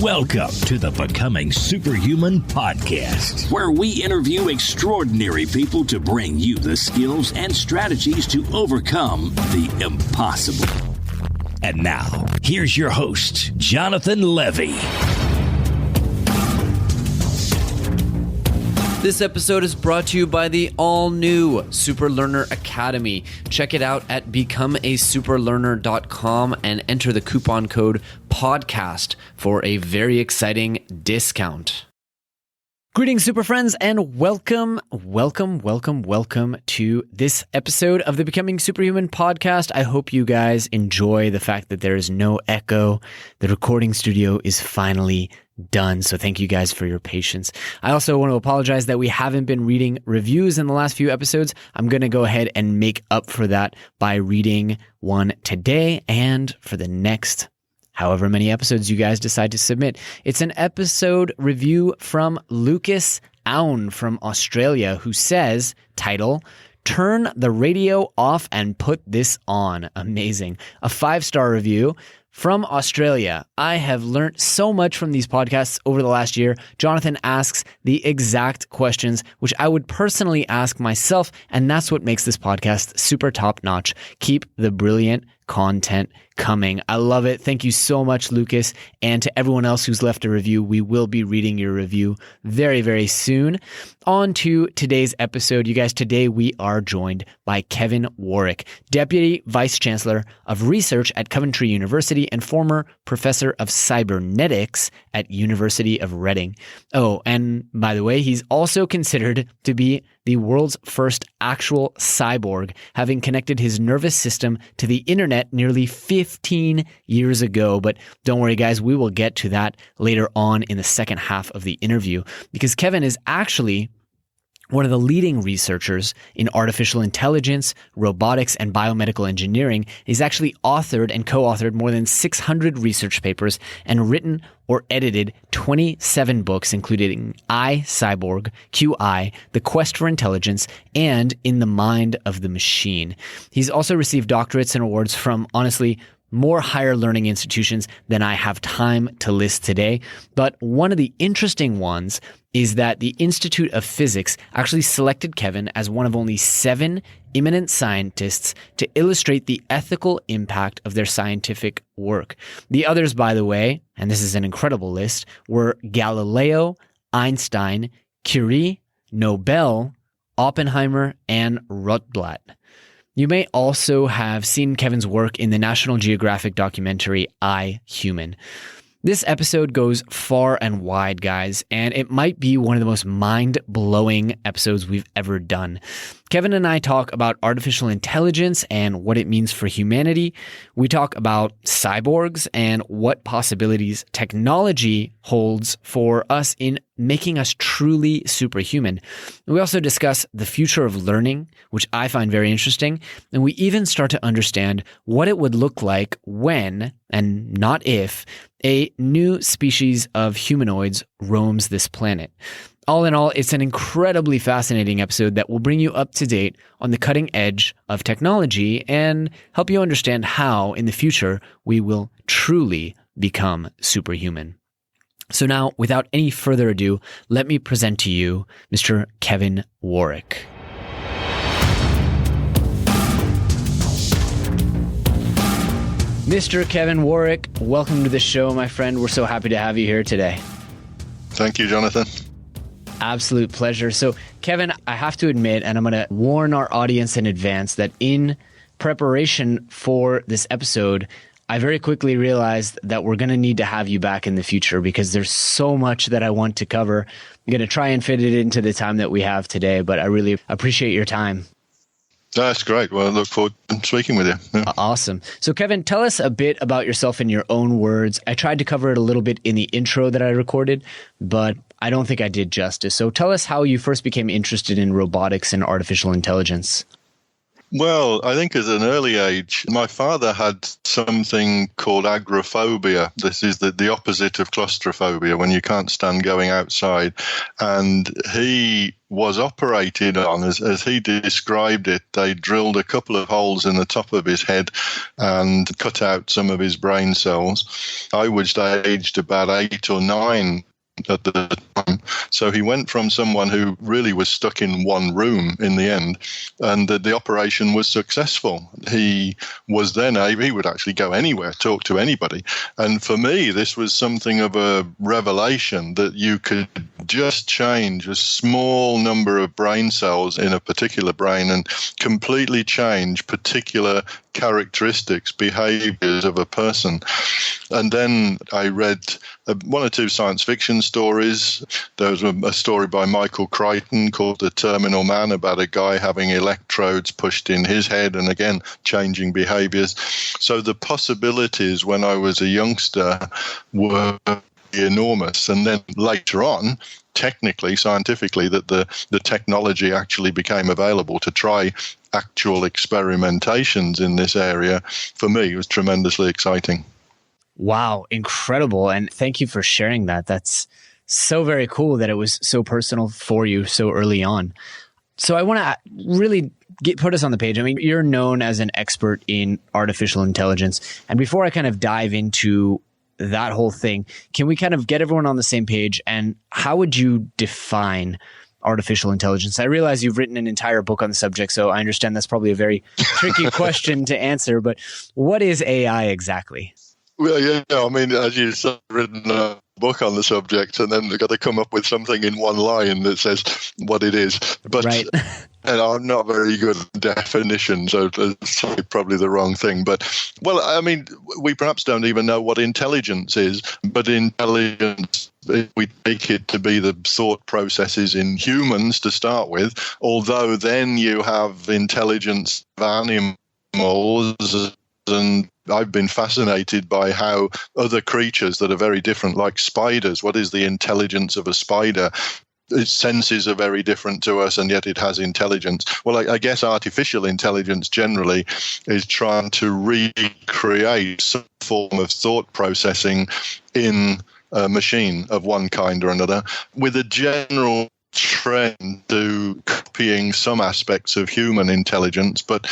Welcome to the Becoming Superhuman podcast, where we interview extraordinary people to bring you the skills and strategies to overcome the impossible. And now, here's your host, Jonathan Levy. This episode is brought to you by the all-new Super Learner Academy. Check it out at becomeasuperlearner.com and enter the coupon code PODCAST for a very exciting discount. Greetings, super friends, and welcome to this episode of the Becoming Superhuman podcast. I hope you guys enjoy the fact that there is no echo. The recording studio is finally done, so thank you guys for your patience. I also want to apologize that we haven't been reading reviews in the last few episodes. I'm going to go ahead and make up for that by reading one today and for the next however many episodes you guys decide to submit. It's an episode review from Lucas Aun from Australia, who says, title, "Turn the radio off and put this on." Amazing. A 5-star review from Australia. I have learned so much from these podcasts over the last year. Jonathan asks the exact questions which I would personally ask myself, and that's what makes this podcast super top-notch. Keep the brilliant content coming. I love it. Thank you so much, Lucas. And to everyone else who's left a review, we will be reading your review very, very soon. On to today's episode. You guys, today we are joined by Kevin Warwick, Deputy Vice Chancellor of Research at Coventry University and former Professor of Cybernetics at University of Reading. Oh, and by the way, he's also considered to be the world's first actual cyborg, having connected his nervous system to the internet nearly 15 years ago. But don't worry, guys, we will get to that later on in the second half of the interview, because Kevin is actually one of the leading researchers in artificial intelligence, robotics, and biomedical engineering. He's actually authored and co-authored more than 600 research papers and written or edited 27 books, including Cyborg, QI, The Quest for Intelligence, and In the Mind of the Machine. He's also received doctorates and awards from, honestly, more higher learning institutions than I have time to list today. But one of the interesting ones is that the Institute of Physics actually selected Kevin as one of only 7 eminent scientists to illustrate the ethical impact of their scientific work. The others, by the way, and this is an incredible list, were Galileo, Einstein, Curie, Nobel, Oppenheimer, and Rotblat. You may also have seen Kevin's work in the National Geographic Documentary, I&nbsp. This episode goes far and wide, guys, and it might be one of the most mind-blowing episodes we've ever done. Kevin and I talk about artificial intelligence and what it means for humanity. We talk about cyborgs and what possibilities technology holds for us in making us truly superhuman. We also discuss the future of learning, which I find very interesting, and we even start to understand what it would look like when, and not if, a new species of humanoids roams this planet. All in all, it's an incredibly fascinating episode that will bring you up to date on the cutting edge of technology and help you understand how, in the future, we will truly become superhuman. So now, without any further ado, let me present to you Mr. Kevin Warwick. Mr. Kevin Warwick, welcome to the show, my friend. We're so happy to have you here today. Thank you, Jonathan. Absolute pleasure. So, Kevin, I have to admit, and I'm going to warn our audience in advance, that in preparation for this episode, I very quickly realized that we're going to need to have you back in the future because there's so much that I want to cover. I'm going to try and fit it into the time that we have today, but I really appreciate your time. That's great. Well, I look forward to speaking with you. Yeah. Awesome. So, Kevin, tell us a bit about yourself in your own words. I tried to cover it a little bit in the intro that I recorded, but I don't think I did justice. So tell us how you first became interested in robotics and artificial intelligence. Well, I think at an early age, my father had something called agoraphobia. This is the opposite of claustrophobia, when you can't stand going outside. And he was operated on, as he described it. They drilled a couple of holes in the top of his head and cut out some of his brain cells. I was aged about 8 or 9 at the time. So he went from someone who really was stuck in one room in the end, and the operation was successful. He was then able, he would actually go anywhere, talk to anybody. And for me, this was something of a revelation, that you could just change a small number of brain cells in a particular brain and completely change particular characteristics, behaviors of a person. And then I read 1 or 2 science fiction stories. There was a story by Michael Crichton called The Terminal Man, about a guy having electrodes pushed in his head and again changing behaviors. So the possibilities when I was a youngster were enormous. And then later on, technically, scientifically, that the technology actually became available to try actual experimentations in this area, for me, was tremendously exciting. Wow, incredible. And thank you for sharing that. That's so very cool that it was so personal for you so early on. So I want to really put us on the page. I mean, you're known as an expert in artificial intelligence. And before I kind of dive into that whole thing, can we kind of get everyone on the same page? And how would you define artificial intelligence? I realize you've written an entire book on the subject, so I understand that's probably a very tricky question to answer, but what is AI exactly? Well, yeah, I mean, as you said, I've written a book on the subject, and then they've got to come up with something in one line that says what it is. But right. And I'm not very good at definition, so that's probably the wrong thing. But, well, I mean, we perhaps don't even know what intelligence is, but intelligence, if we take it to be the thought processes in humans to start with, although then you have intelligence of animals, and I've been fascinated by how other creatures that are very different, like spiders, what is the intelligence of a spider? Its senses are very different to us, and yet it has intelligence. Well, I guess artificial intelligence generally is trying to recreate some form of thought processing in a machine of one kind or another, with a general trend to copying some aspects of human intelligence, but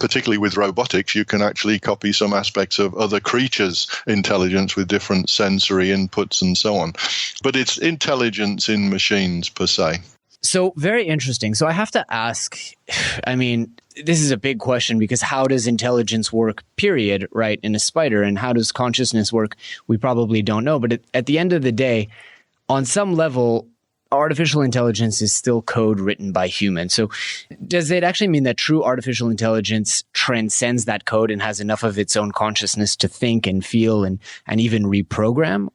particularly with robotics, you can actually copy some aspects of other creatures' intelligence with different sensory inputs and so on. But it's intelligence in machines per se. So very interesting. So I have to ask, I mean, this is a big question, because how does intelligence work, period, right, in a spider? And how does consciousness work? We probably don't know. But at the end of the day, on some level, artificial intelligence is still code written by humans. So does it actually mean that true artificial intelligence transcends that code and has enough of its own consciousness to think and feel and even reprogram?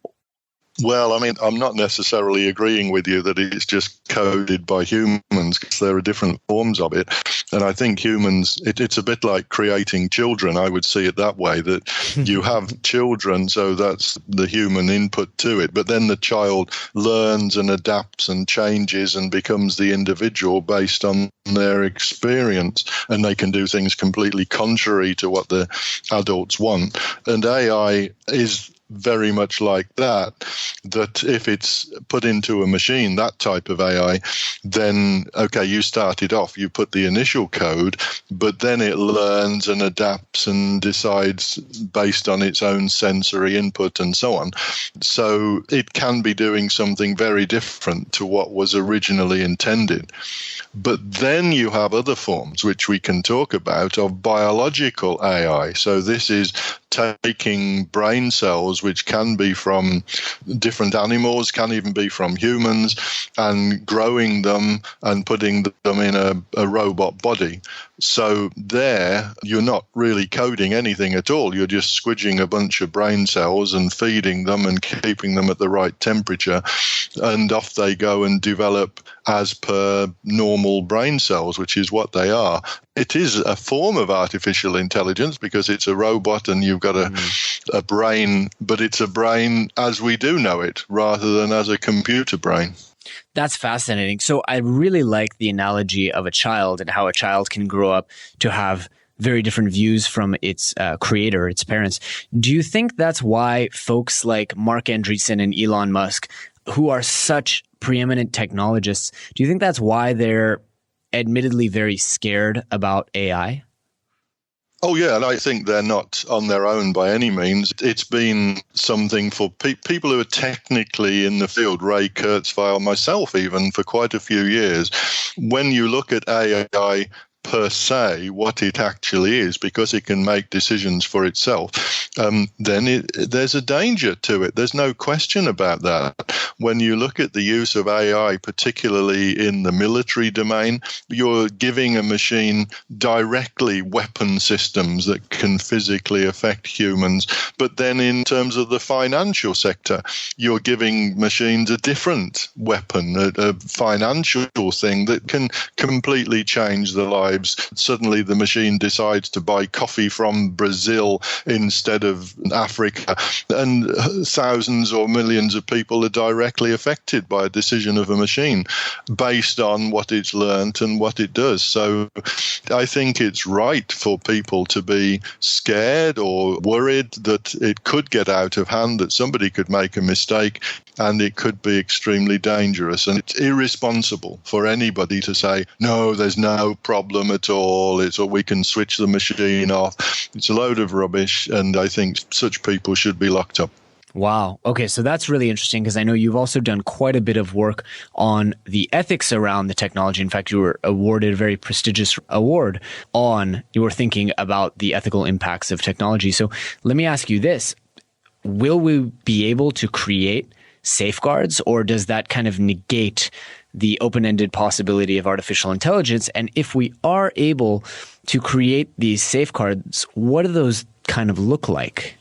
Well, I mean, I'm not necessarily agreeing with you that it's just coded by humans, because there are different forms of it. And I think humans, it's a bit like creating children. I would see it that way, that you have children, so that's the human input to it. But then the child learns and adapts and changes and becomes the individual based on their experience. And they can do things completely contrary to what the adults want. And AI is very much like that if it's put into a machine, that type of AI, then, okay, you started off, you put the initial code, but then it learns and adapts and decides based on its own sensory input and so on. So it can be doing something very different to what was originally intended. But then you have other forms, which we can talk about, of biological AI. So this is taking brain cells, which can be from different animals, can even be from humans, and growing them and putting them in a robot body. So there, you're not really coding anything at all. You're just squidging a bunch of brain cells and feeding them and keeping them at the right temperature. And off they go and develop as per normal brain cells, which is what they are. It is a form of artificial intelligence because it's a robot and you've got a brain, but it's a brain as we do know it rather than as a computer brain. That's fascinating. So I really like the analogy of a child and how a child can grow up to have very different views from its creator, its parents. Do you think that's why folks like Mark Andreessen and Elon Musk, who are such preeminent technologists, do you think that's why they're admittedly very scared about AI? Oh, yeah, and I think they're not on their own by any means. It's been something for people who are technically in the field, Ray Kurzweil, myself even, for quite a few years. When you look at AI per se, what it actually is, because it can make decisions for itself, then there's a danger to it. There's no question about that. When you look at the use of AI, particularly in the military domain, you're giving a machine directly weapon systems that can physically affect humans. But then in terms of the financial sector, you're giving machines a different weapon, a financial thing that can completely change the lives. Suddenly the machine decides to buy coffee from Brazil instead of Africa, and thousands or millions of people are directly affected by a decision of a machine based on what it's learnt and what it does. So I think it's right for people to be scared or worried that it could get out of hand, that somebody could make a mistake and it could be extremely dangerous. And it's irresponsible for anybody to say, no, there's no problem at all. We can switch the machine off. It's a load of rubbish. And I think such people should be locked up. Wow. Okay, so that's really interesting because I know you've also done quite a bit of work on the ethics around the technology. In fact, you were awarded a very prestigious award on your thinking about the ethical impacts of technology. So let me ask you this. Will we be able to create safeguards, or does that kind of negate the open-ended possibility of artificial intelligence? And if we are able to create these safeguards, what do those kind of look like?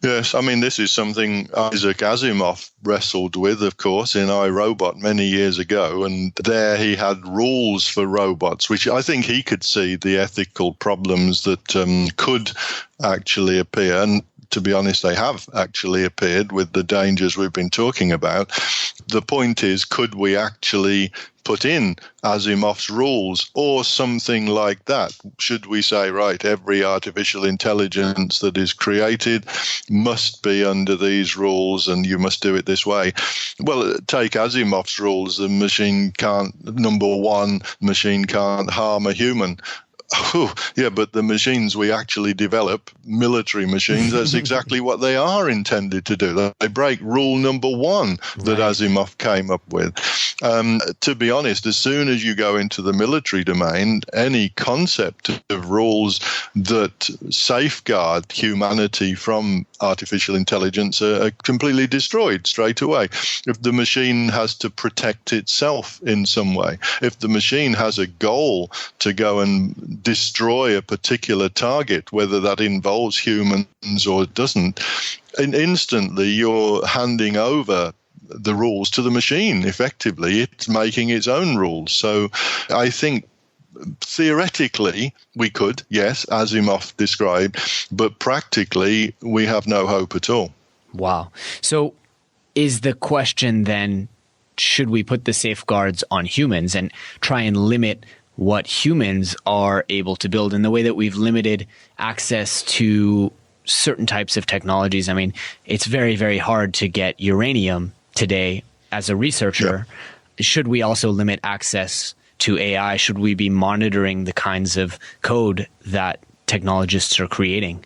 Yes, I mean, this is something Isaac Asimov wrestled with, of course, in I, Robot many years ago. And there he had rules for robots, which I think he could see the ethical problems that could actually appear. And to be honest, they have actually appeared with the dangers we've been talking about. The point is, could we actually put in Asimov's rules or something like that? Should we say, right, every artificial intelligence that is created must be under these rules and you must do it this way? Well, take Asimov's rules. The machine can't, number one, machine can't harm a human. Oh, yeah, but the machines we actually develop, military machines, that's exactly what they are intended to do. They break rule number one that Asimov came up with. To be honest, as soon as you go into the military domain, any concept of rules that safeguard humanity from artificial intelligence are completely destroyed straight away. If the machine has to protect itself in some way, if the machine has a goal to go and destroy a particular target, whether that involves humans or it doesn't, and instantly you're handing over the rules to the machine. Effectively, it's making its own rules. So I think theoretically we could, yes, Asimov described, but practically we have no hope at all. Wow. So is the question then, should we put the safeguards on humans and try and limit what humans are able to build in the way that we've limited access to certain types of technologies? I mean, it's very, very hard to get uranium today as a researcher. Yeah. Should we also limit access to AI? Should we be monitoring the kinds of code that technologists are creating?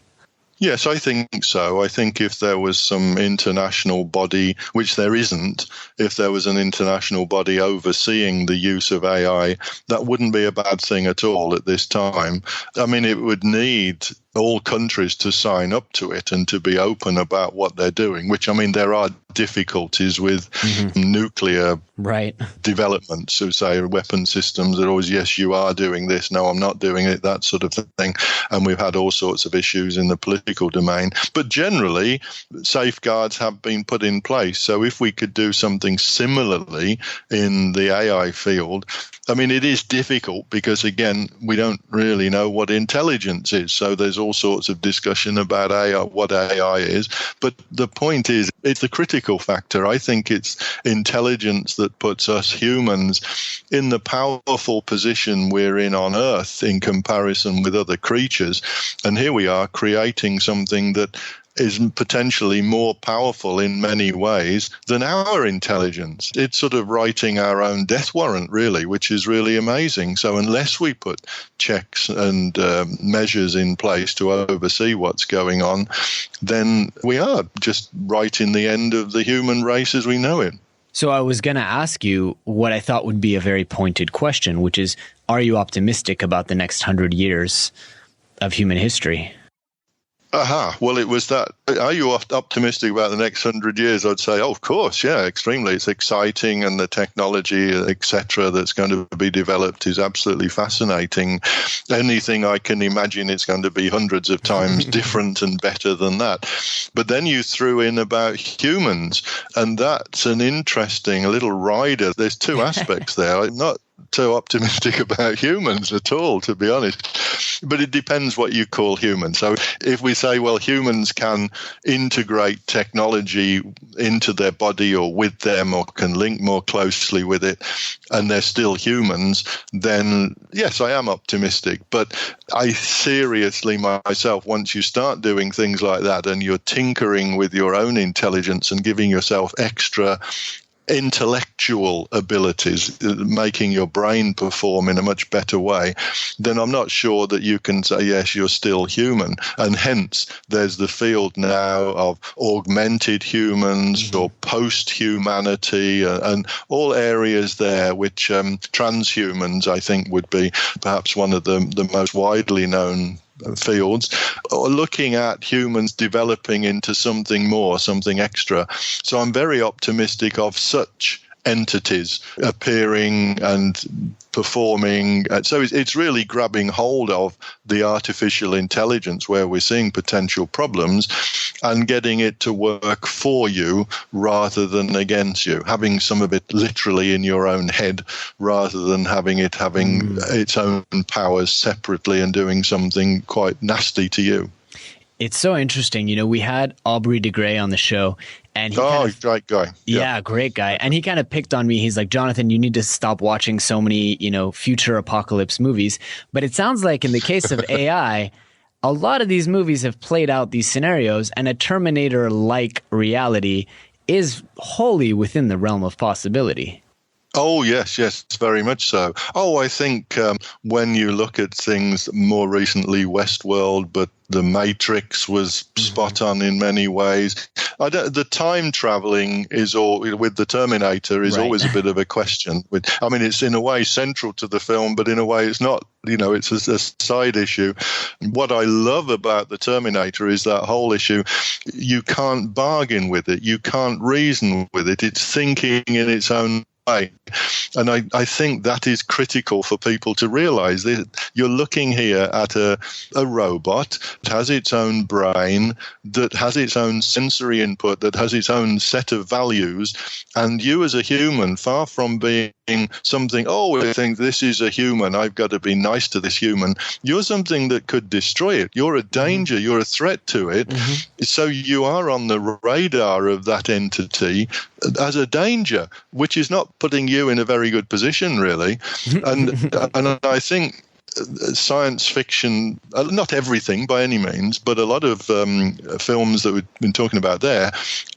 Yes, I think so. I think if there was some international body, which there isn't, if there was an international body overseeing the use of AI, that wouldn't be a bad thing at all at this time. I mean, it would need all countries to sign up to it and to be open about what they're doing, which, I mean, there are difficulties with nuclear development. So say weapon systems are always, yes, you are doing this. No, I'm not doing it, that sort of thing. And we've had all sorts of issues in the political domain. But generally, safeguards have been put in place. So if we could do something similarly in the AI field, I mean, it is difficult because, again, we don't really know what intelligence is. So there's all sorts of discussion about AI, what AI is. But the point is, it's the critical factor. I think it's intelligence that puts us humans in the powerful position we're in on Earth in comparison with other creatures. And here we are creating something that is potentially more powerful in many ways than our intelligence. It's sort of writing our own death warrant, really, which is really amazing. So unless we put checks and measures in place to oversee what's going on, then we are just writing the end of the human race as we know it. So I was going to ask you what I thought would be a very pointed question, which is, are you optimistic about the next 100 years of human history? Well, it was that. Are you optimistic about the next 100 years? I'd say, of course, yeah, extremely. It's exciting, and the technology, etc., that's going to be developed is absolutely fascinating. Anything I can imagine, it's going to be hundreds of times different and better than that. But then you threw in about humans, and that's an interesting little rider. There's two aspects there. I'm not so optimistic about humans at all, to be honest. But it depends what you call human. So if we say, well, humans can integrate technology into their body or with them, or can link more closely with it, and they're still humans, then yes, I am optimistic. But I seriously myself, once you start doing things like that and you're tinkering with your own intelligence and giving yourself extra intellectual abilities, making your brain perform in a much better way, then I'm not sure that you can say, yes, you're still human. And hence, there's the field now of augmented humans or post-humanity and all areas there, which transhumans, I think, would be perhaps one of the most widely known fields, or looking at humans developing into something more, something extra. So I'm very optimistic of such entities appearing and performing. So it's really grabbing hold of the artificial intelligence where we're seeing potential problems and getting it to work for you rather than against you, having some of it literally in your own head rather than having its own powers separately and doing something quite nasty to you. It's so interesting. You know, we had Aubrey de Grey on the show, and great guy. Yeah, great guy. And he kind of picked on me. He's like, Jonathan, you need to stop watching so many, future apocalypse movies. But it sounds like in the case of AI, a lot of these movies have played out these scenarios, and a Terminator-like reality is wholly within the realm of possibility. Oh, yes, very much so. Oh, I think when you look at things more recently, Westworld, but The Matrix was spot on in many ways. The time traveling is with the Terminator is always a bit of a question. It's in a way central to the film, but in a way it's not. It's a side issue. What I love about the Terminator is that whole issue. You can't bargain with it. You can't reason with it. It's thinking in its own way. And I think that is critical for people to realize that you're looking here at a robot that has its own brain, that has its own sensory input, that has its own set of values. And you as a human, far from being something, I think this is a human, I've got to be nice to this human, you're something that could destroy it. You're a danger, you're a threat to it. Mm-hmm. So you are on the radar of that entity as a danger, which is not putting you in a very good position, really. And I think science fiction, not everything by any means, but a lot of films that we've been talking about there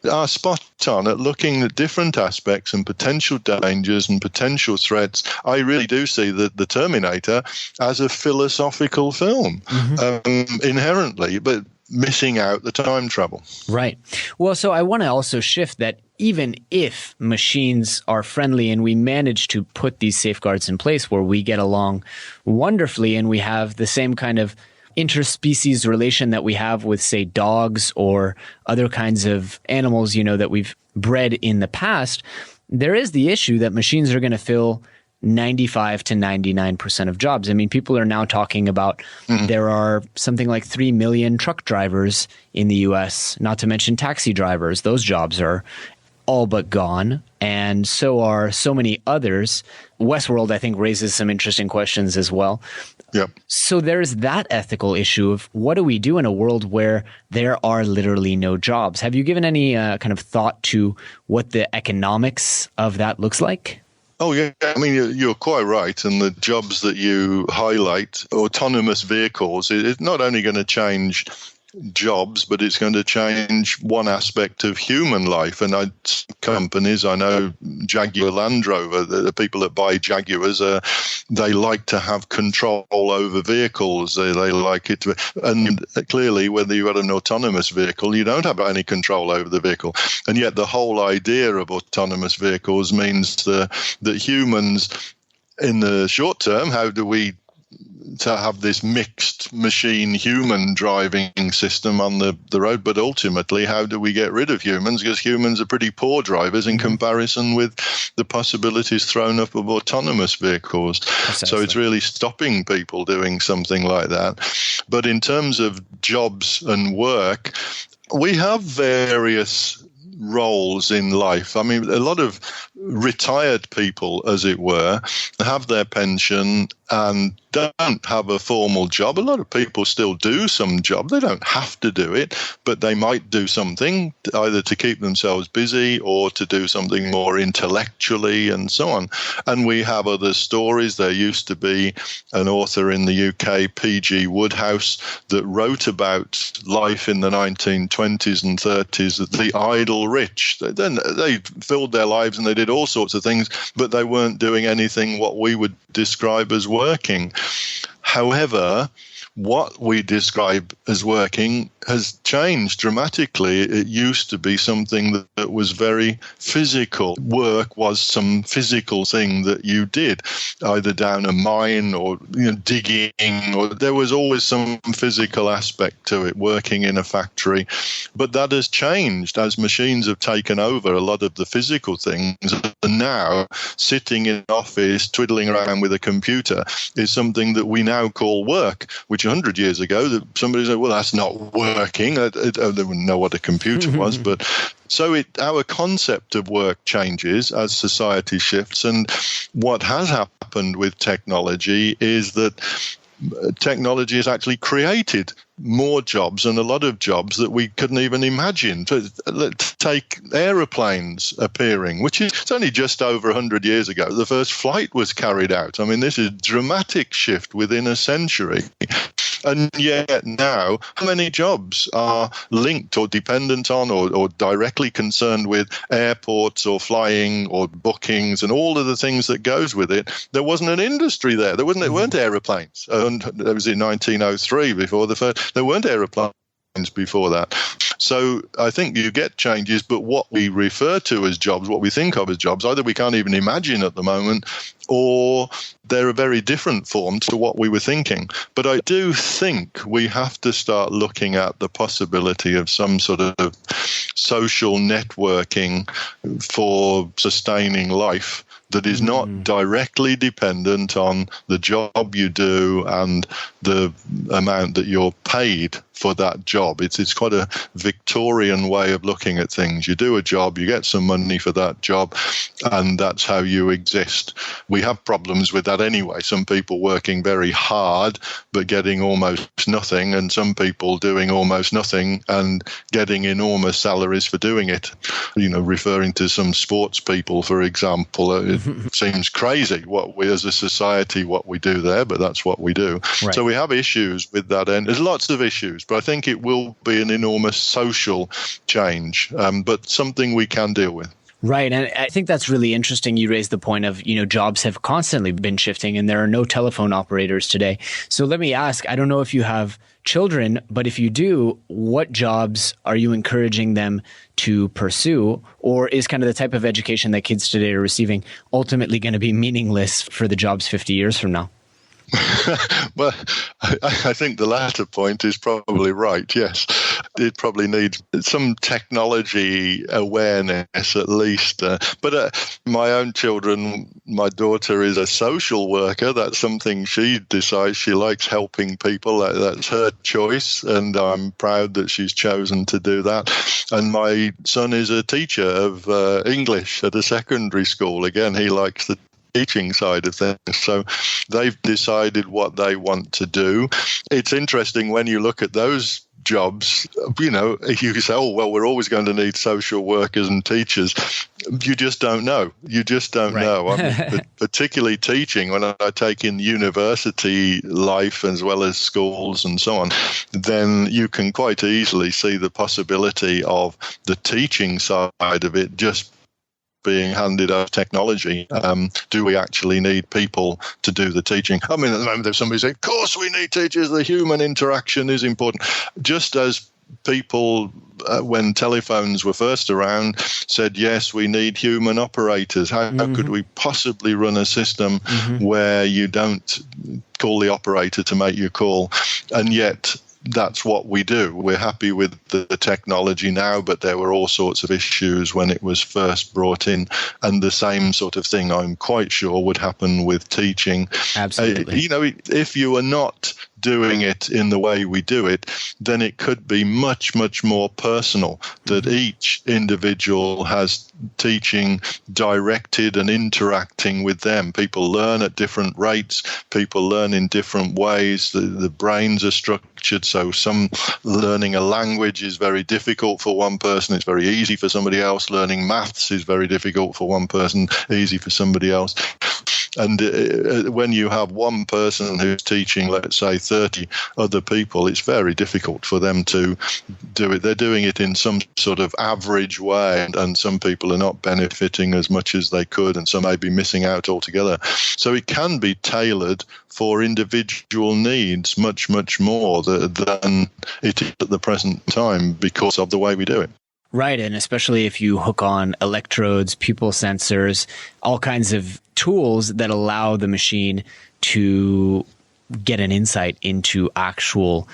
are spot on at looking at different aspects and potential dangers and potential threats. I really do see the Terminator as a philosophical film, inherently, but missing out the time travel. Right. Well, so I want to also shift that even if machines are friendly and we manage to put these safeguards in place where we get along wonderfully and we have the same kind of interspecies relation that we have with, say, dogs or other kinds of animals, that we've bred in the past, there is the issue that machines are going to fill 95 to 99% of jobs. I mean, people are now talking about there are something like 3 million truck drivers in the US, not to mention taxi drivers. Those jobs are all but gone, and so are so many others. Westworld, I think, raises some interesting questions as well. Yep. So there's that ethical issue of what do we do in a world where there are literally no jobs? Have you given any kind of thought to what the economics of that looks like? Oh, yeah. I mean, you're quite right. And the jobs that you highlight, autonomous vehicles, it's not only going to change jobs, but it's going to change one aspect of human life. And companies, I know Jaguar Land Rover, the people that buy Jaguars, they like to have control over vehicles. They like it to, and clearly, whether you've got an autonomous vehicle, you don't have any control over the vehicle. And yet the whole idea of autonomous vehicles means that humans, in the short term, how do we to have this mixed machine-human driving system on the road, but ultimately, how do we get rid of humans? Because humans are pretty poor drivers in comparison with the possibilities thrown up of autonomous vehicles. Precisely. So it's really stopping people doing something like that. But in terms of jobs and work, we have various roles in life. I mean, a lot of retired people, as it were, have their pension and don't have a formal job. A lot of people still do some job. They don't have to do it, but they might do something either to keep themselves busy or to do something more intellectually and so on. And we have other stories. There used to be an author in the UK, P.G. Wodehouse, that wrote about life in the 1920s and 30s, the idle rich. They filled their lives and they did all sorts of things, but they weren't doing anything what we would describe as working. However, what we describe as working has changed dramatically. It used to be something that was very physical. Work was some physical thing that you did, either down a mine or digging, or there was always some physical aspect to it, working in a factory. But that has changed as machines have taken over a lot of the physical things. And now, sitting in an office, twiddling around with a computer is something that we now call work, which 100 years ago, somebody said, well, that's not working. They wouldn't know what a computer was. But so our concept of work changes as society shifts. And what has happened with technology is that technology has actually created more jobs and a lot of jobs that we couldn't even imagine. Let's take aeroplanes appearing, which is it's only just over 100 years ago. The first flight was carried out. I mean, this is a dramatic shift within a century. And yet now, how many jobs are linked or dependent on or directly concerned with airports or flying or bookings and all of the things that goes with it? There wasn't an industry there. There weren't aeroplanes. And that was in 1903 before the first. There weren't aeroplanes before that. So I think you get changes, but what we refer to as jobs, what we think of as jobs, either we can't even imagine at the moment, or they're a very different form to what we were thinking. But I do think we have to start looking at the possibility of some sort of social networking for sustaining life that is not directly dependent on the job you do and the amount that you're paid for that job. It's quite a Victorian way of looking at things. You do a job, you get some money for that job, and that's how you exist. We have problems with that anyway. Some people working very hard but getting almost nothing, and some people doing almost nothing and getting enormous salaries for doing it. Referring to some sports people, for example, it seems crazy what we as a society, what we do there, but that's what we do. Right. So we have issues with that end. There's lots of issues, but I think it will be an enormous social change, but something we can deal with. Right. And I think that's really interesting. You raised the point of, jobs have constantly been shifting and there are no telephone operators today. So let me ask, I don't know if you have children, but if you do, what jobs are you encouraging them to pursue? Or is kind of the type of education that kids today are receiving ultimately going to be meaningless for the jobs 50 years from now? Well, I think the latter point is probably right, yes. it probably needs some technology awareness at least. But my own children, my daughter is a social worker. That's something she decides. She likes helping people. That's her choice, and I'm proud that she's chosen to do that. And my son is a teacher of English at a secondary school. Again, he likes the teaching side of things. So they've decided what they want to do. It's interesting when you look at those jobs, you know, you say, oh, well, we're always going to need social workers and teachers. You just don't know. You just don't know. I mean, particularly teaching, when I take in university life as well as schools and so on, then you can quite easily see the possibility of the teaching side of it just being handed over technology. Do we actually need people to do the teaching? I mean, at the moment, there's somebody saying, of course we need teachers. The human interaction is important. Just as people, when telephones were first around, said, yes, we need human operators. How could we possibly run a system where you don't call the operator to make your call? And yet that's what we do. We're happy with the technology now, but there were all sorts of issues when it was first brought in. And the same sort of thing, I'm quite sure, would happen with teaching. Absolutely. You know, if you are not doing it in the way we do it, then it could be much, much more personal, that each individual has teaching directed and interacting with them. People learn at different rates. People learn in different ways. The brains are structured. So some learning a language is very difficult for one person. It's very easy for somebody else. Learning maths is very difficult for one person, easy for somebody else. And when you have one person who's teaching, let's say, 30 other people, it's very difficult for them to do it. They're doing it in some sort of average way, and some people are not benefiting as much as they could, and some may be missing out altogether. So it can be tailored for individual needs much, much more than it is at the present time because of the way we do it. Right, and especially if you hook on electrodes, pupil sensors, all kinds of tools that allow the machine to get an insight into actual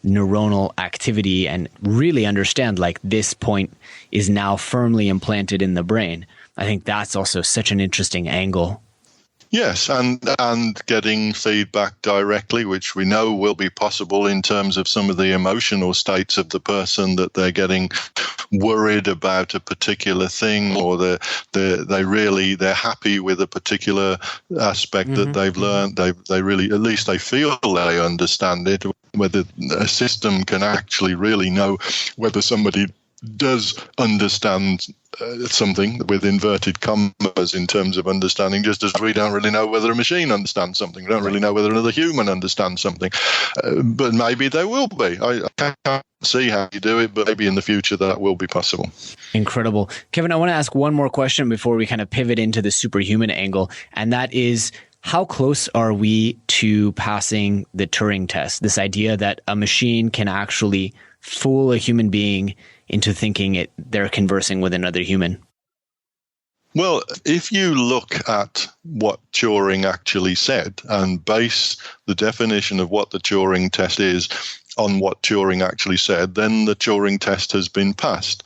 neuronal activity and really understand, like, this point is now firmly implanted in the brain. I think that's also such an interesting angle. Yes, and getting feedback directly, which we know will be possible in terms of some of the emotional states of the person, that they're getting worried about a particular thing, or they're happy with a particular aspect that they've learned. They really, at least they feel they understand it. Whether a system can actually really know whether somebody does understand something, with inverted commas, in terms of understanding, just as we don't really know whether a machine understands something. We don't really know whether another human understands something. But maybe there will be. I can't see how you do it, but maybe in the future that will be possible. Incredible. Kevin, I want to ask one more question before we kind of pivot into the superhuman angle, and that is, how close are we to passing the Turing test? This idea that a machine can actually fool a human being into thinking they're conversing with another human? Well, if you look at what Turing actually said and base the definition of what the Turing test is on what Turing actually said, then the Turing test has been passed.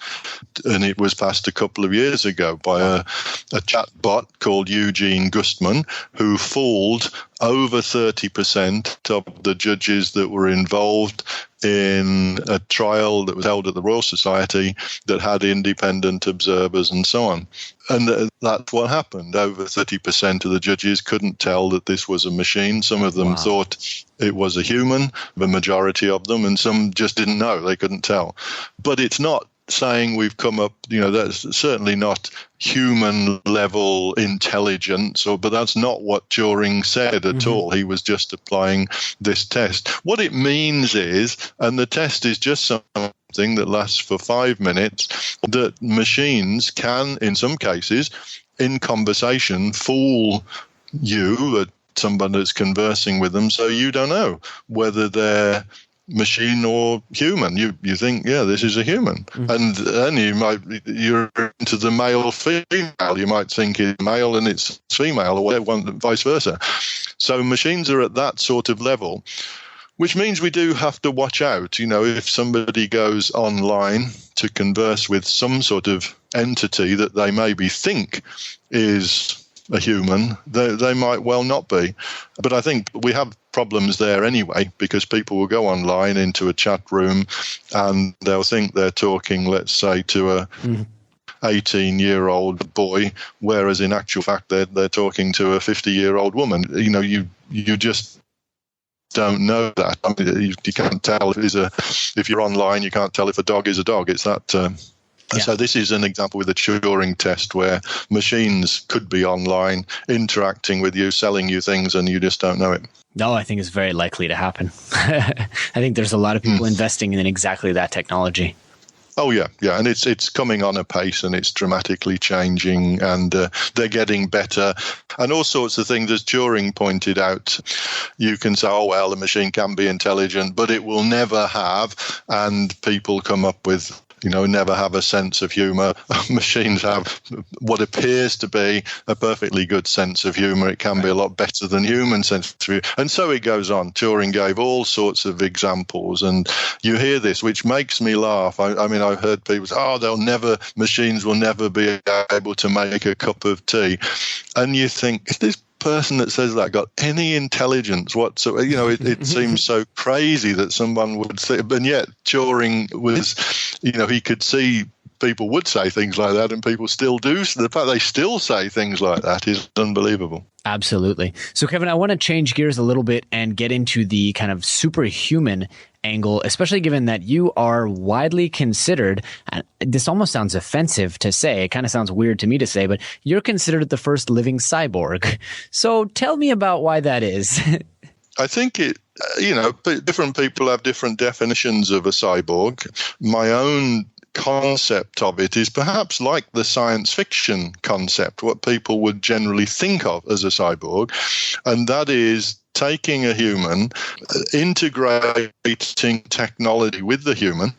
And it was passed a couple of years ago by a chatbot called Eugene Gustman, who fooled over 30% of the judges that were involved in a trial that was held at the Royal Society that had independent observers and so on. And that's what happened. Over 30% of the judges couldn't tell that this was a machine. Some of them thought it was a human, the majority of them, and some just didn't know. They couldn't tell. But it's not saying we've come up, that's certainly not human level intelligence, but that's not what Turing said at all. He was just applying this test. What it means is, and the test is just something that lasts for 5 minutes, that machines can, in some cases, in conversation, fool you, somebody that's conversing with them, so you don't know whether they're machine or human. You think, yeah, this is a human. And then you're into the male female. You might think it's male and it's female, or whatever, vice versa. So machines are at that sort of level. Which means we do have to watch out. If somebody goes online to converse with some sort of entity that they maybe think is a human, they might well not be. But I think we have problems there anyway, because people will go online into a chat room and they'll think they're talking, let's say, to a 18-year-old boy, whereas in actual fact they're talking to a 50-year-old woman. You just don't know that. I mean, you can't tell if you're online, you can't tell if a dog is a dog. It's that. Yeah. So this is an example with the Turing test where machines could be online, interacting with you, selling you things, and you just don't know it. No, I think it's very likely to happen. I think there's a lot of people investing in exactly that technology. Oh, yeah. And it's coming on apace, and it's dramatically changing, and they're getting better. And all sorts of things, as Turing pointed out, you can say, oh, well, the machine can be intelligent, but it will never have. And people come up with, never have a sense of humor. Machines have what appears to be a perfectly good sense of humor. It can be a lot better than human sense of humor. And so it goes on. Turing gave all sorts of examples, and you hear this, which makes me laugh. I mean, I've heard people say, machines will never be able to make a cup of tea. And you think, is this person that says that got any intelligence whatsoever? It seems so crazy that someone would say, and yet Turing was, he could see people would say things like that, and people still do. So the fact they still say things like that is unbelievable. Absolutely. So, Kevin, I want to change gears a little bit and get into the kind of superhuman angle, especially given that you are widely considered, and this almost sounds offensive to say, it kind of sounds weird to me to say, but you're considered the first living cyborg. So tell me about why that is. I think different people have different definitions of a cyborg. My own concept of it is perhaps like the science fiction concept, what people would generally think of as a cyborg, and that is taking a human, integrating technology with the human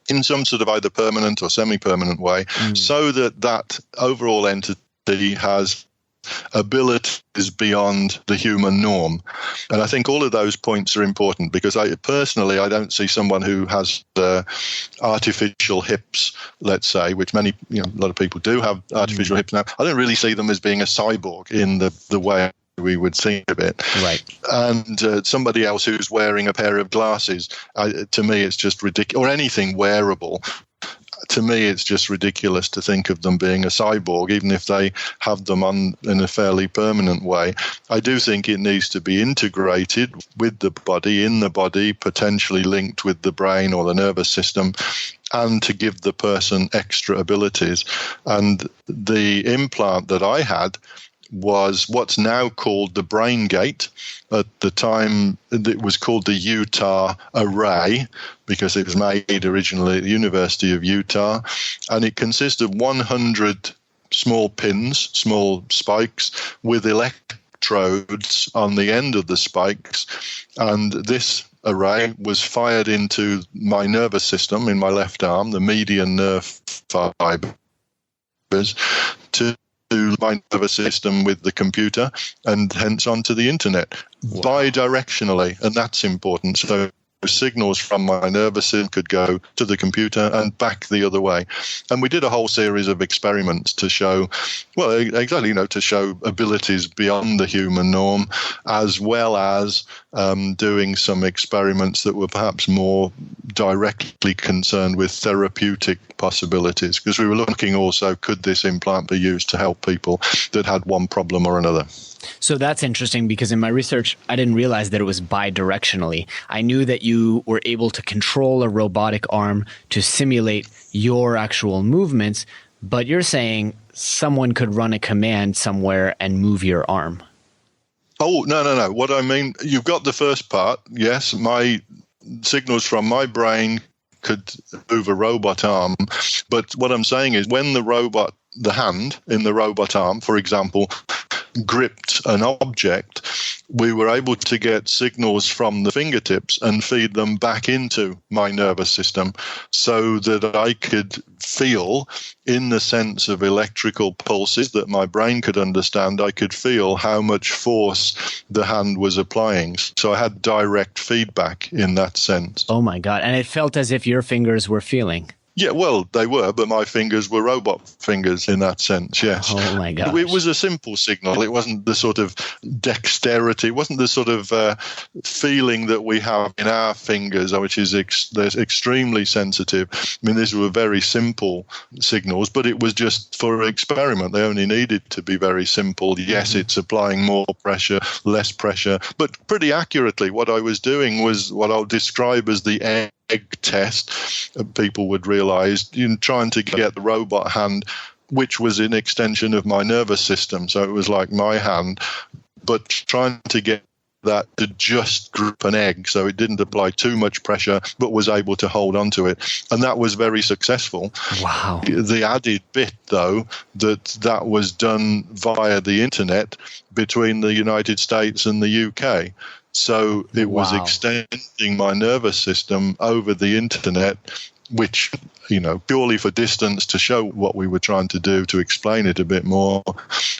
in some sort of either permanent or semi-permanent way, so that overall entity has abilities beyond the human norm. And I think all of those points are important, because I don't see someone who has artificial hips, let's say, which a lot of people do have artificial hips now. I don't really see them as being a cyborg in the way we would think of it. Right. And somebody else who's wearing a pair of glasses, to me, it's just ridiculous. Or anything wearable. To me, it's just ridiculous to think of them being a cyborg, even if they have them on in a fairly permanent way. I do think it needs to be integrated with the body, in the body, potentially linked with the brain or the nervous system, and to give the person extra abilities. And the implant that I had was what's now called the brain gate. At the time, it was called the Utah Array, because it was made originally at the University of Utah, and it consists of 100 small pins, small spikes, with electrodes on the end of the spikes. And this array was fired into my nervous system in my left arm, the median nerve fibers, to my nervous system with the computer, and hence onto the internet. Wow. Bidirectionally, and that's important. So signals from my nervous system could go to the computer and back the other way. And we did a whole series of experiments to show, to show abilities beyond the human norm, as well as doing some experiments that were perhaps more directly concerned with therapeutic possibilities, because we were looking also, could this implant be used to help people that had one problem or another? So that's interesting, because in my research, I didn't realize that it was bidirectionally. I knew that you were able to control a robotic arm to simulate your actual movements, but you're saying someone could run a command somewhere and move your arm. Oh, no. What I mean, you've got the first part. Yes, my signals from my brain could move a robot arm. But what I'm saying is, when the hand in the robot arm, for example, gripped an object, we were able to get signals from the fingertips and feed them back into my nervous system so that I could feel, in the sense of electrical pulses that my brain could understand, I could feel how much force the hand was applying. So I had direct feedback in that sense. Oh my God. And it felt as if your fingers were feeling. Yeah, well, they were, but my fingers were robot fingers in that sense, yes. Oh, my gosh. It was a simple signal. It wasn't the sort of dexterity. It wasn't the sort of feeling that we have in our fingers, which is they're extremely sensitive. I mean, these were very simple signals, but it was just for experiment. They only needed to be very simple. Yes, it's applying more pressure, less pressure, but pretty accurately what I was doing was what I'll describe as the egg test. People would realize, trying to get the robot hand, which was an extension of my nervous system. So it was like my hand, but trying to get that to just grip an egg so it didn't apply too much pressure, but was able to hold on to it. And that was very successful. Wow. The added bit, though, that was done via the internet between the United States and the UK. So it was extending my nervous system over the internet, which, purely for distance, to show what we were trying to do, to explain it a bit more,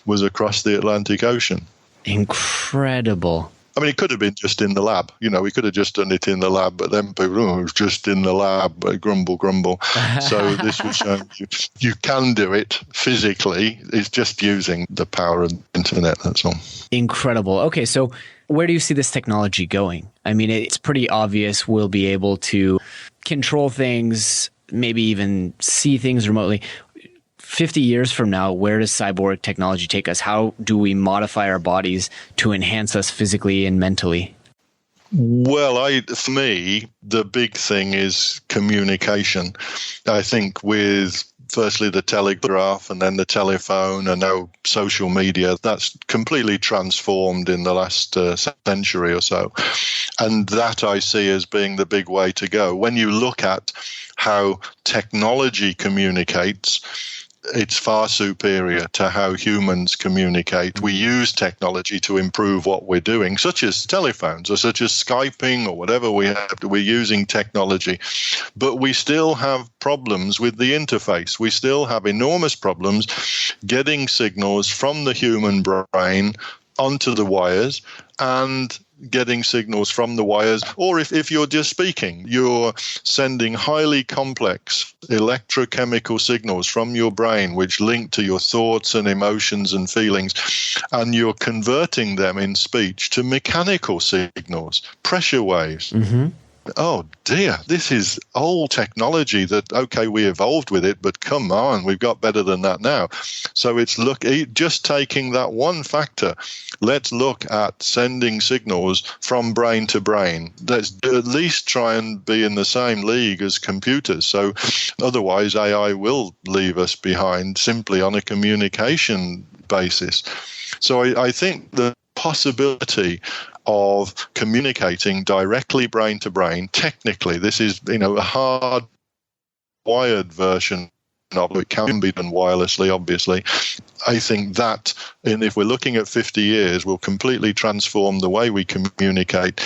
was across the Atlantic Ocean. Incredible. I mean, it could have been just in the lab. We could have just done it in the lab, but then people, it was just in the lab, grumble. So this was showing you can do it physically. It's just using the power of the internet, that's all. Incredible. Okay, so where do you see this technology going? I mean, it's pretty obvious we'll be able to control things, maybe even see things remotely. 50 years from now, where does cyborg technology take us? How do we modify our bodies to enhance us physically and mentally? Well, for me, the big thing is communication. I think with firstly the telegraph and then the telephone and now social media, that's completely transformed in the last century or so. And that I see as being the big way to go. When you look at how technology communicates, it's far superior to how humans communicate. We use technology to improve what we're doing, such as telephones or such as Skyping or whatever we have. We're using technology. But we still have problems with the interface. We still have enormous problems getting signals from the human brain onto the wires and getting signals from the wires, or if you're just speaking, you're sending highly complex electrochemical signals from your brain which link to your thoughts and emotions and feelings, and you're converting them in speech to mechanical signals, pressure waves. Mm-hmm. Oh dear, this is old technology that, okay, we evolved with it, but come on, we've got better than that now. So it's just taking that one factor. Let's look at sending signals from brain to brain. Let's at least try and be in the same league as computers. So otherwise AI will leave us behind simply on a communication basis. So I think the possibility of communicating directly brain to brain, technically, this is a hard wired version of it, can be done wirelessly, obviously. I think that, and if we're looking at 50 years, will completely transform the way we communicate.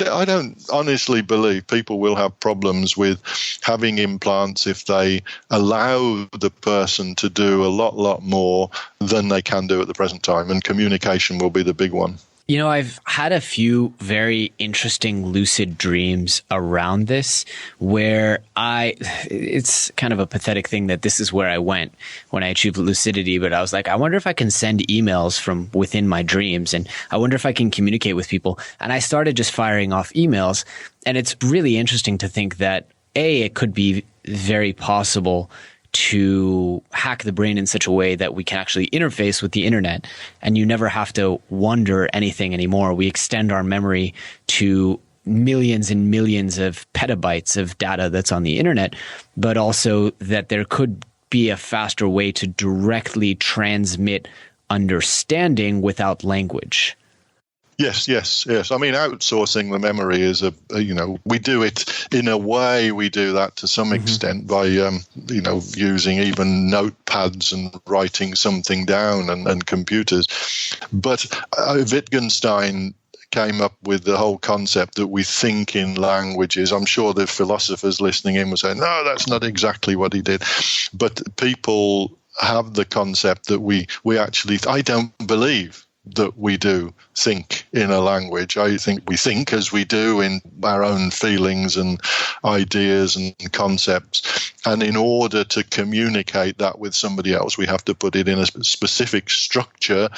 I don't honestly believe people will have problems with having implants if they allow the person to do a lot more than they can do at the present time, and communication will be the big one. I've had a few very interesting lucid dreams around this where it's kind of a pathetic thing that this is where I went when I achieved lucidity, but I was like, I wonder if I can send emails from within my dreams, and I wonder if I can communicate with people. And I started just firing off emails, and it's really interesting to think that it could be very possible to hack the brain in such a way that we can actually interface with the internet, and you never have to wonder anything anymore. We extend our memory to millions and millions of petabytes of data that's on the internet, but also that there could be a faster way to directly transmit understanding without language. Yes. I mean, outsourcing the memory is we do it in a way. We do that to some extent by, using even notepads and writing something down and computers. But Wittgenstein came up with the whole concept that we think in languages. I'm sure the philosophers listening in will say, no, that's not exactly what he did. But people have the concept that we actually, I don't believe that we do think in a language. I think we think as we do in our own feelings and ideas and concepts. And in order to communicate that with somebody else, we have to put it in a specific structure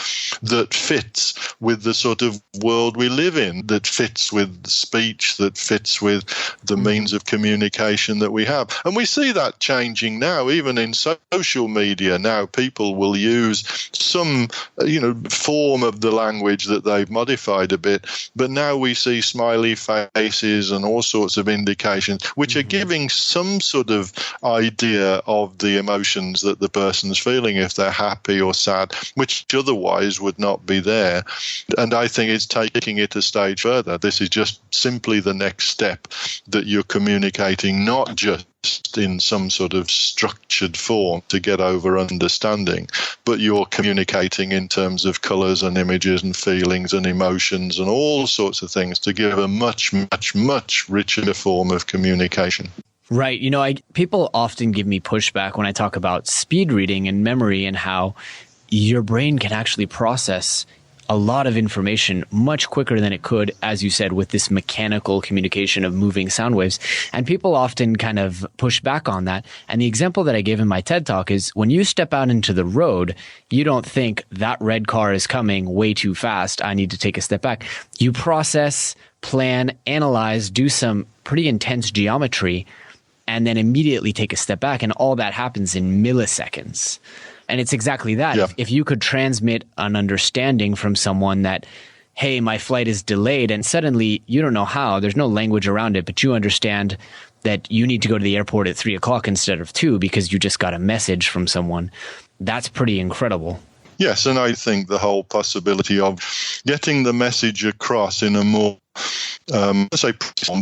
that fits with the sort of world we live in, that fits with speech, that fits with the means of communication that we have. And we see that changing now, even in social media. Now people will use some, form of the language that they've modified a bit, but now we see smiley faces and all sorts of indications which are giving some sort of idea of the emotions that the person's feeling, if they're happy or sad, which otherwise would not be there. And I think it's taking it a stage further. This is just simply the next step, that you're communicating not just in some sort of structured form to get over understanding, but you're communicating in terms of colours and images and feelings and emotions and all sorts of things to give a much, much, much richer form of communication. Right. People often give me pushback when I talk about speed reading and memory and how your brain can actually process a lot of information much quicker than it could, as you said, with this mechanical communication of moving sound waves. And people often kind of push back on that. And the example that I gave in my TED Talk is when you step out into the road, you don't think that red car is coming way too fast. I need to take a step back. You process, plan, analyze, do some pretty intense geometry, and then immediately take a step back. And all that happens in milliseconds. And it's exactly that. Yeah. If you could transmit an understanding from someone that, hey, my flight is delayed, and suddenly you don't know how, there's no language around it, but you understand that you need to go to the airport at 3:00 instead of 2 because you just got a message from someone, that's pretty incredible. Yes, and I think the whole possibility of getting the message across in a more, let's say,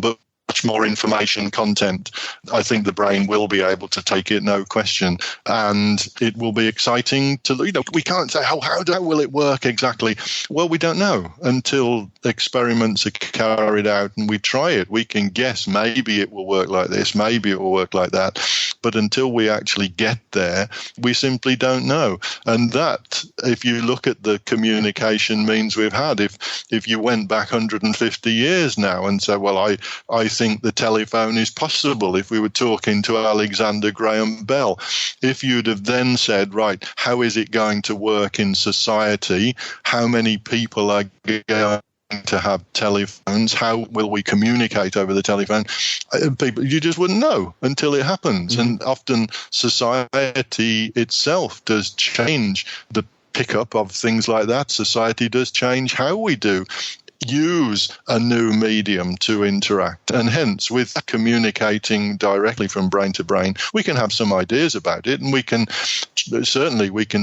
but much more information content, I think the brain will be able to take it, no question. And it will be exciting to, we can't say, how will it work exactly? Well, we don't know until experiments are carried out and we try it. We can guess, maybe it will work like this, maybe it will work like that. But until we actually get there, we simply don't know. And that, if you look at the communication means we've had, if you went back 150 years now and said, well, I think the telephone is possible, if we were talking to Alexander Graham Bell, if you'd have then said, right, how is it going to work in society? How many people are going to have telephones? How will we communicate over the telephone? People, you just wouldn't know until it happens. Mm-hmm. And often society itself does change the pickup of things like that. Society does change how we do use a new medium to interact. And hence, with communicating directly from brain to brain, we can have some ideas about it. And we can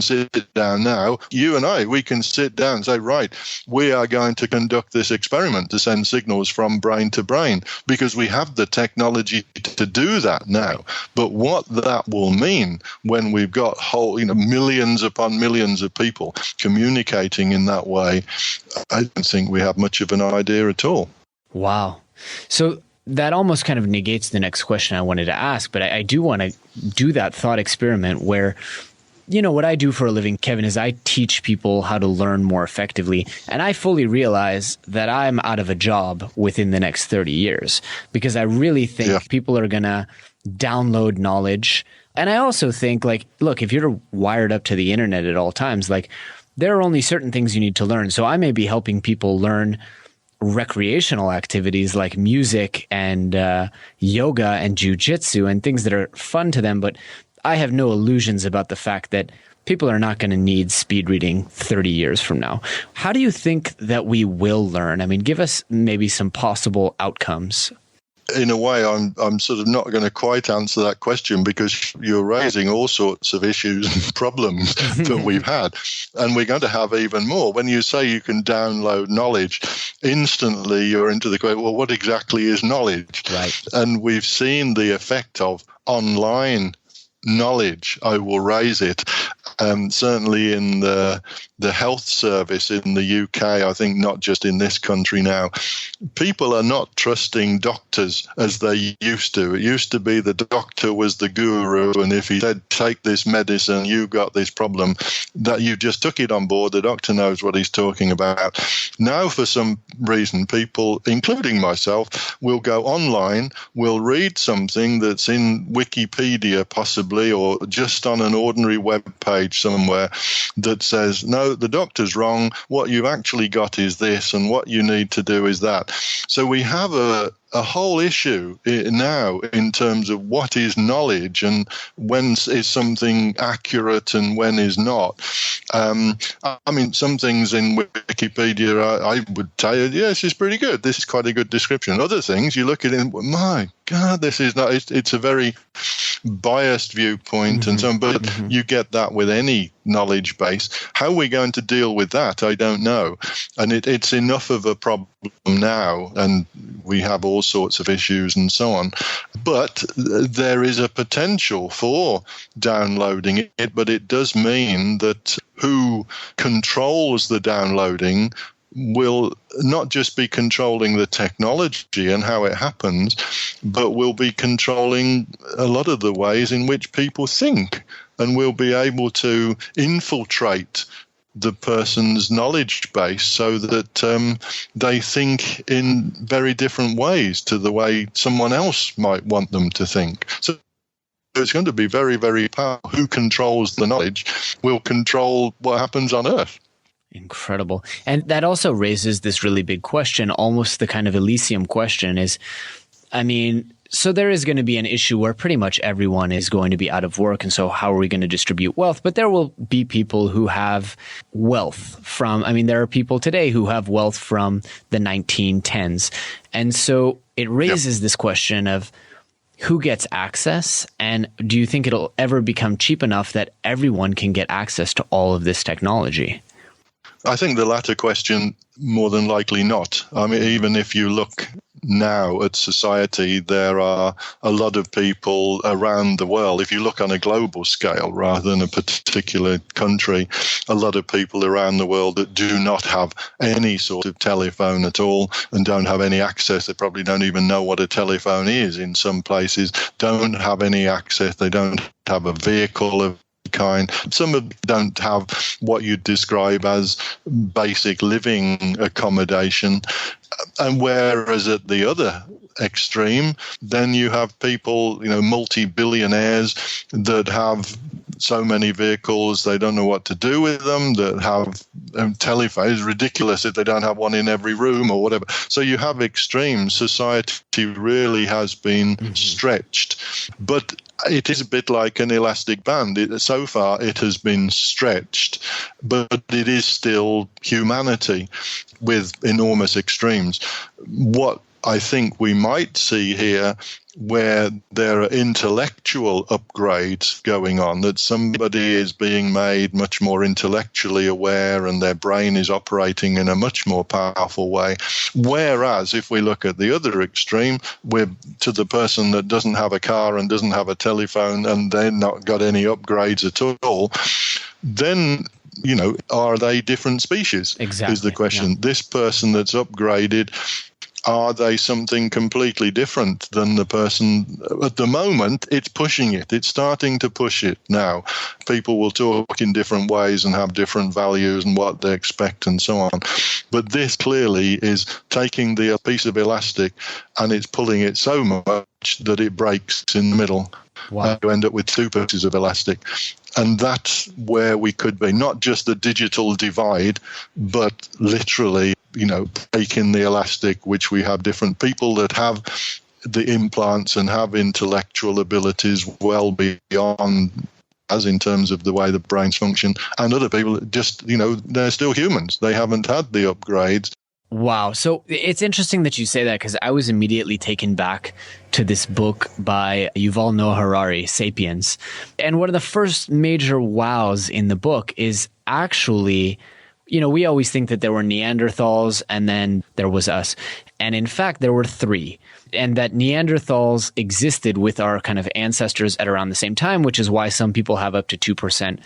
sit down now, you and I, we can sit down and say, right, we are going to conduct this experiment to send signals from brain to brain, because we have the technology to do that now. But what that will mean when we've got millions upon millions of people communicating in that way, I don't think we have much of an idea at all. Wow. So that almost kind of negates the next question I wanted to ask, but I do want to do that thought experiment where, what I do for a living, Kevin, is I teach people how to learn more effectively. And I fully realize that I'm out of a job within the next 30 years because I really think people are going to download knowledge. And I also think, look, if you're wired up to the internet at all times, there are only certain things you need to learn. So I may be helping people learn recreational activities like music and yoga and jujitsu and things that are fun to them. But I have no illusions about the fact that people are not going to need speed reading 30 years from now. How do you think that we will learn? I mean, give us maybe some possible outcomes. In a way, I'm sort of not going to quite answer that question because you're raising all sorts of issues and problems that we've had. And we're going to have even more. When you say you can download knowledge, instantly you're into the question, well, what exactly is knowledge? Right. And we've seen the effect of online knowledge, I will raise it, Certainly in the health service in the UK, I think not just in this country now, people are not trusting doctors as they used to. It used to be the doctor was the guru, and if he said, take this medicine, you got this problem, that you just took it on board. The doctor knows what he's talking about. Now, for some reason, people, including myself, will go online, will read something that's in Wikipedia possibly, or just on an ordinary web page somewhere that says, no, the doctor's wrong. What you've actually got is this, and what you need to do is that. So we have a whole issue now in terms of what is knowledge and when is something accurate and when is not. I mean, some things in Wikipedia, I would tell you, yes, it's pretty good. This is quite a good description. Other things, you look at it and, my God, this is not, it's a very biased viewpoint and so on, but you get that with any knowledge base. How are we going to deal with that? I don't know. And it's enough of a problem now, and we have all sorts of issues and so on. But there is a potential for downloading it, but it does mean that who controls the downloading will not just be controlling the technology and how it happens, but will be controlling a lot of the ways in which people think, and will be able to infiltrate the person's knowledge base so that they think in very different ways to the way someone else might want them to think. So it's going to be very, very powerful. Who controls the knowledge will control what happens on Earth. Incredible. And that also raises this really big question, almost the kind of Elysium question is, I mean, so there is going to be an issue where pretty much everyone is going to be out of work. And so how are we going to distribute wealth? But there will be people who have wealth from, I mean, there are people today who have wealth from the 1910s. And so it raises this question of who gets access? And do you think it'll ever become cheap enough that everyone can get access to all of this technology? I think the latter question, more than likely not. I mean, even if you look now at society, there are a lot of people around the world. If you look on a global scale rather than a particular country, a lot of people around the world that do not have any sort of telephone at all and don't have any access. They probably don't even know what a telephone is in some places, don't have any access. They don't have a vehicle of kind. Some of them don't have what you'd describe as basic living accommodation. And whereas at the other extreme, then you have people, multi-billionaires that have so many vehicles, they don't know what to do with them, that have telephones. It's ridiculous if they don't have one in every room or whatever. So you have extremes. Society really has been stretched. But it is a bit like an elastic band. So far, it has been stretched, but it is still humanity with enormous extremes. What I think we might see here, where there are intellectual upgrades going on, that somebody is being made much more intellectually aware and their brain is operating in a much more powerful way. Whereas if we look at the other extreme, we're to the person that doesn't have a car and doesn't have a telephone and they're not got any upgrades at all, then are they different species? Exactly. Is the question. Yeah. This person that's upgraded, are they something completely different than the person? At the moment, it's pushing it. It's starting to push it now. People will talk in different ways and have different values and what they expect and so on. But this clearly is taking the piece of elastic and it's pulling it so much that it breaks in the middle. Wow. You end up with two pieces of elastic. And that's where we could be, not just the digital divide, but literally, breaking the elastic, which we have different people that have the implants and have intellectual abilities well beyond as in terms of the way the brains function, and other people just, they're still humans. They haven't had the upgrades. Wow. So it's interesting that you say that, because I was immediately taken back to this book by Yuval Noah Harari, Sapiens. And one of the first major wows in the book is actually, we always think that there were Neanderthals and then there was us. And in fact, there were three. And that Neanderthals existed with our kind of ancestors at around the same time, which is why some people have up to 2%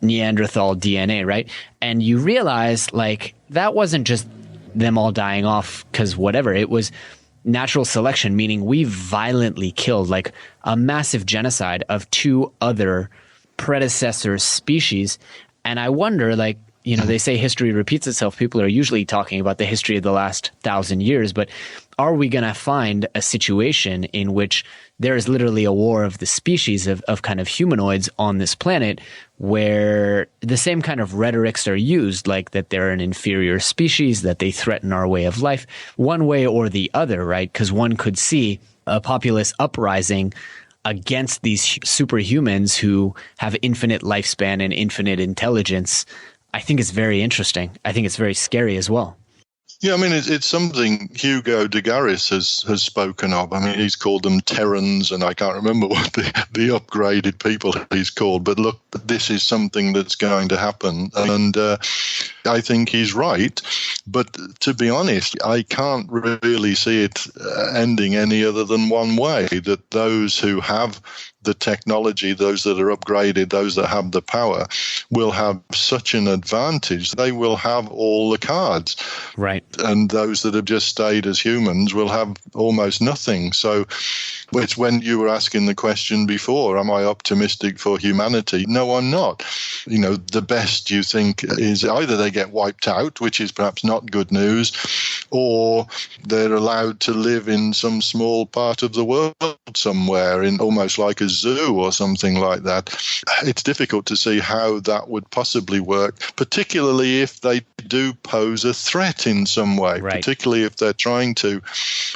Neanderthal DNA, right? And you realize like that wasn't just them all dying off because whatever, it was natural selection, meaning we violently killed like a massive genocide of two other predecessor species. And I wonder, like, they say history repeats itself. People are usually talking about the history of the last 1,000 years, but are we going to find a situation in which there is literally a war of the species of kind of humanoids on this planet where the same kind of rhetorics are used, like that they're an inferior species, that they threaten our way of life, one way or the other, right? Because one could see a populace uprising against these superhumans who have infinite lifespan and infinite intelligence. I think it's very interesting. I think it's very scary as well. Yeah, I mean, it's something Hugo de Garis has spoken of. I mean, he's called them Terrans, and I can't remember what the upgraded people he's called. But look, this is something that's going to happen. And I think he's right. But to be honest, I can't really see it ending any other than one way, that those who have the technology, those that are upgraded, those that have the power, will have such an advantage. They will have all the cards. Right. And those that have just stayed as humans will have almost nothing. So it's when you were asking the question before, am I optimistic for humanity? No, I'm not. The best you think is either they get wiped out, which is perhaps not good news, or they're allowed to live in some small part of the world somewhere, in almost like a zoo or something like that. It's difficult to see how that would possibly work, particularly if they do pose a threat in some way, right. Particularly if they're trying to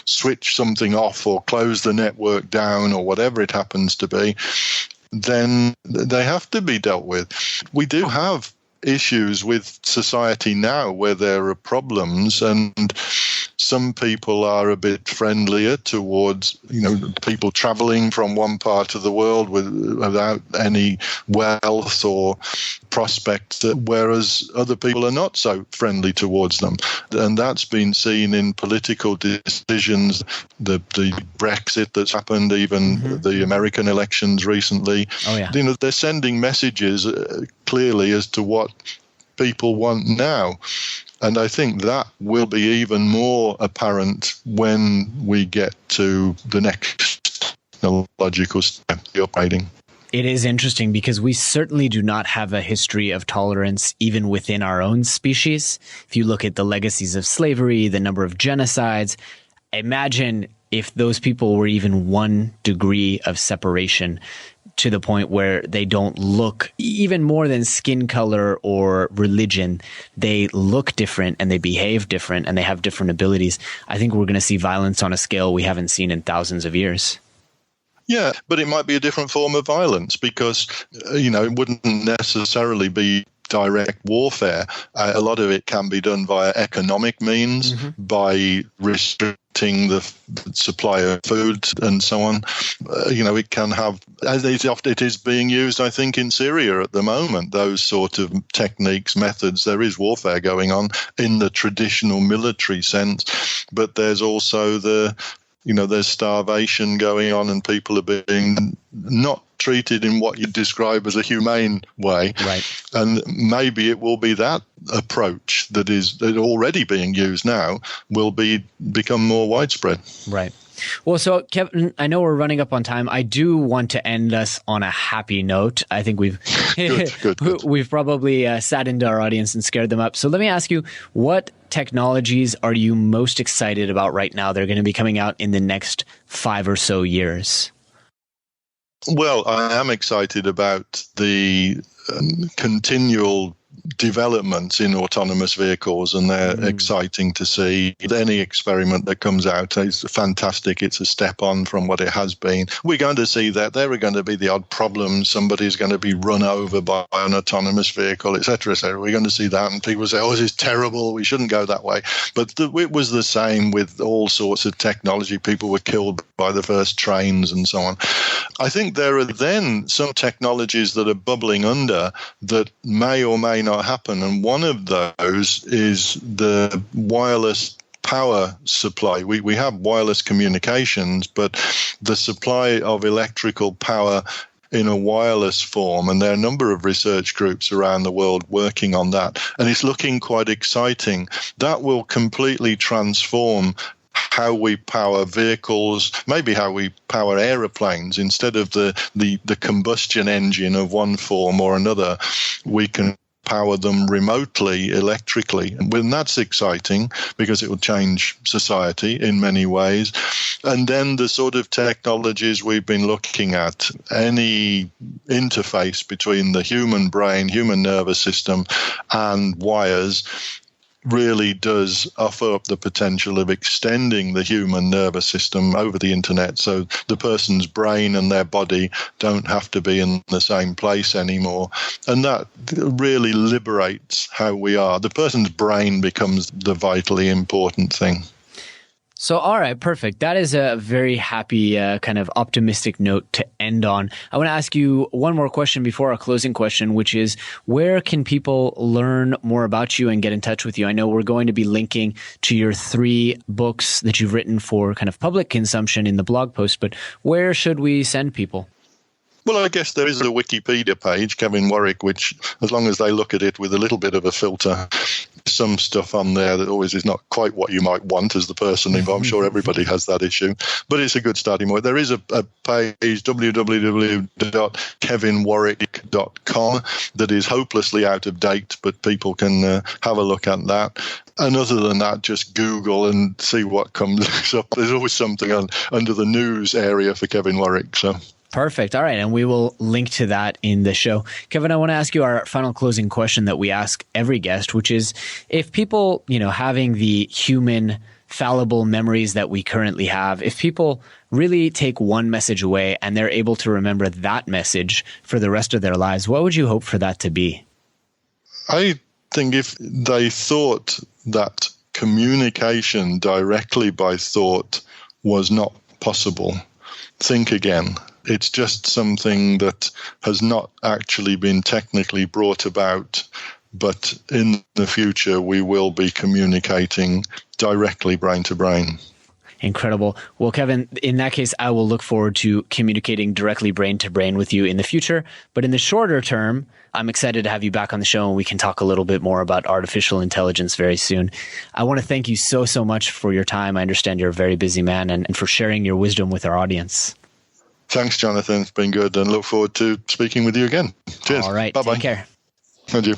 switch something off or close the network down or whatever it happens to be, then they have to be dealt with. We do have issues with society now where there are problems, and some people are a bit friendlier towards people traveling from one part of the world without any wealth or prospects, whereas other people are not so friendly towards them. And that's been seen in political decisions, the Brexit that's happened, even the American elections recently. Oh, yeah. They're sending messages clearly as to what people want now. And I think that will be even more apparent when we get to the next technological step, the upgrading. It is interesting because we certainly do not have a history of tolerance even within our own species. If you look at the legacies of slavery, the number of genocides, imagine if those people were even 1 degree of separation to the point where they don't look, even more than skin color or religion, they look different and they behave different and they have different abilities. I think we're going to see violence on a scale we haven't seen in thousands of years. Yeah, but it might be a different form of violence because, it wouldn't necessarily be direct warfare. A lot of it can be done via economic means, by restricting the supply of food and so on. It can have, as it is being used, I think, in Syria at the moment, those sort of techniques, methods. There is warfare going on in the traditional military sense, but there's also there's starvation going on and people are being not treated in what you describe as a humane way. Right. And maybe it will be that approach that is already being used now will become more widespread. Right. Well, so Kevin, I know we're running up on time. I do want to end us on a happy note. I think we've good. We've probably saddened our audience and scared them up. So let me ask you, what technologies are you most excited about right now? They're going to be coming out in the next 5 or so years. Well, I am excited about the continual developments in autonomous vehicles, and they're exciting to see. Any experiment that comes out is fantastic. It's a step on from what it has been. We're going to see that there are going to be the odd problems. Somebody's going to be run over by an autonomous vehicle, etc., etc. We're going to see that, and people say, "Oh, this is terrible. We shouldn't go that way." But it was the same with all sorts of technology. People were killed by the first trains and so on. I think there are then some technologies that are bubbling under that may or may not happen, and one of those is the wireless power supply. We have wireless communications, but the supply of electrical power in a wireless form. And there are a number of research groups around the world working on that. And it's looking quite exciting. That will completely transform how we power vehicles, maybe how we power aeroplanes. Instead of the combustion engine of one form or another, we can power them remotely, electrically. And that's exciting because it will change society in many ways. And then the sort of technologies we've been looking at, any interface between the human brain, human nervous system, and wires, really does offer up the potential of extending the human nervous system over the internet, so the person's brain and their body don't have to be in the same place anymore. And that really liberates how we are. The person's brain becomes the vitally important thing. So, all right, perfect. That is a very happy, kind of optimistic note to end on. I want to ask you one more question before our closing question, which is, where can people learn more about you and get in touch with you? I know we're going to be linking to your 3 books that you've written for kind of public consumption in the blog post, but where should we send people? Well, I guess there is a Wikipedia page, Kevin Warwick, which, as long as they look at it with a little bit of a filter, some stuff on there that always is not quite what you might want as the person involved. I'm sure everybody has that issue, but it's a good starting point. There is a page, www.kevinwarwick.com, that is hopelessly out of date, but people can have a look at that. And other than that, just Google and see what comes up. There's always something under the news area for Kevin Warwick. So. Perfect. All right. And we will link to that in the show. Kevin, I want to ask you our final closing question that we ask every guest, which is, if people, having the human fallible memories that we currently have, if people really take one message away and they're able to remember that message for the rest of their lives, what would you hope for that to be? I think if they thought that communication directly by thought was not possible, think again. It's just something that has not actually been technically brought about, but in the future we will be communicating directly brain to brain. Incredible. Well, Kevin, in that case, I will look forward to communicating directly brain to brain with you in the future. But in the shorter term, I'm excited to have you back on the show, and we can talk a little bit more about artificial intelligence very soon. I want to thank you so much for your time. I understand you're a very busy man, and for sharing your wisdom with our audience. Thanks, Jonathan. It's been good, and look forward to speaking with you again. Cheers. All right. Bye-bye. Take care. Thank you.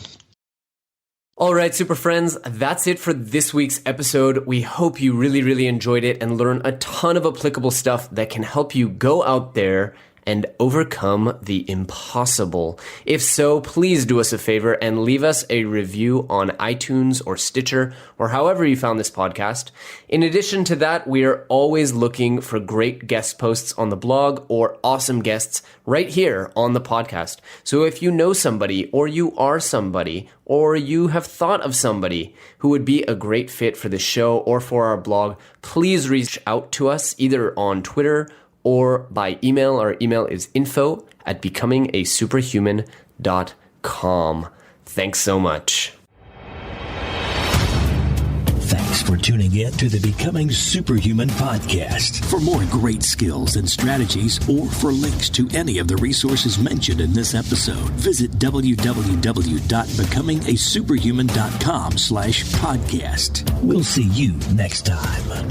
All right, super friends, that's it for this week's episode. We hope you really enjoyed it and learned a ton of applicable stuff that can help you go out there and overcome the impossible. If so, please do us a favor and leave us a review on iTunes or Stitcher or however you found this podcast. In addition to that, we are always looking for great guest posts on the blog or awesome guests right here on the podcast. So if you know somebody, or you are somebody, or you have thought of somebody who would be a great fit for the show or for our blog, please reach out to us either on Twitter or by email. Our email is info@becomingasuperhuman.com. Thanks so much. Thanks for tuning in to the Becoming Superhuman podcast. For more great skills and strategies, or for links to any of the resources mentioned in this episode, visit www.becomingasuperhuman.com/podcast. We'll see you next time.